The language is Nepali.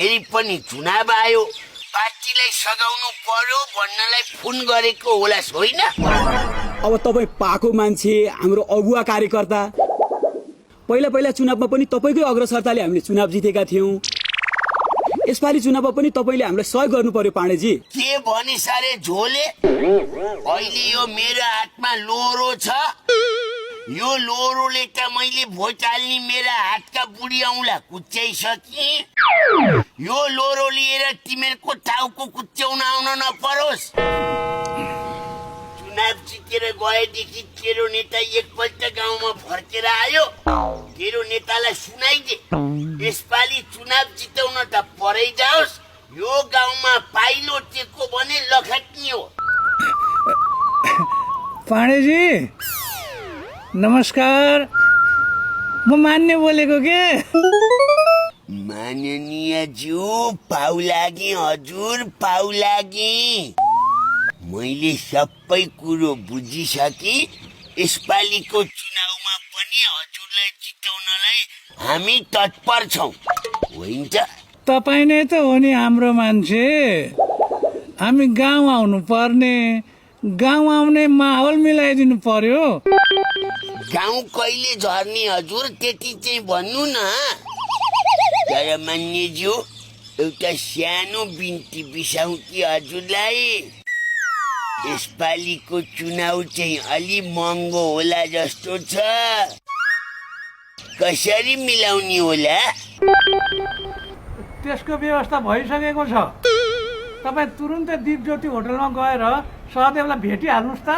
फेरि पनि चुनाव आयो, पार्टीलाई सघाउनु पर्यो भन्नलाई फोन गरेको होला होइन? अब तपाईँ पाको मान्छे, हाम्रो अगुवा कार्यकर्ता, पहिला चुनावमा पनि तपाईँकै अग्रसरताले हामीले चुनाव जितेका थियौँ। यसपालि चुनावमा पनि तपाईँले हामीलाई सहयोग गर्नु पर्यो पाण्डेजी। के भनि सारे झोले? अहिले यो मेरो हातमा लोरो छ, यो लोरोले त मैले भोट हाल्ने मेरा हातका बुढी औँला कुच्याइसके। यो लोरो लिएर तिमीहरूको टाउको कुच्याउन आउन नपरोस्। चुनाव जितेर गएदेखि तेरो नेता एकपल्ट गाउँमा फर्केर आयो, तेरो नेतालाई सुनाइदे यसपालि चुनाव जिताउन त परै जाओस्, यो गाउँमा पाइलो टेको भने लखट्नी हो। पाण्डेजी नमस्कार, म मान्य बोलेको के? माननीय ज्यू, पाउ लागे हजुर, पाउ लागे। मैले सबै कुरो बुझिसके। यसपालिको चुनावमा पनि हजुरलाई जिताउनलाई हामी तत्पर छौँ, होइन? तपाईँ नै त हो नि हाम्रो मान्छे। हामी गाउँ आउनु पर्ने, गाउँ आउने माहौल मिलाइदिनु पर्यो। गाउँ कहिले झर्ने हजुर, त्यति चाहिँ भन्नु न। तर मान्यज्यू, एउटा सानो बिन्ती बिसाउँ कि हजुरलाई? यसपालिको चुनाव चाहिँ अलि महँगो होला जस्तो छ, कसरी मिलाउने होला? त्यसको व्यवस्था भइसकेको छ। तपाईँ तुरुन्तै दीप ज्योति होटलमा गएर सहदेवलाई भेटिहाल्नुहोस् त।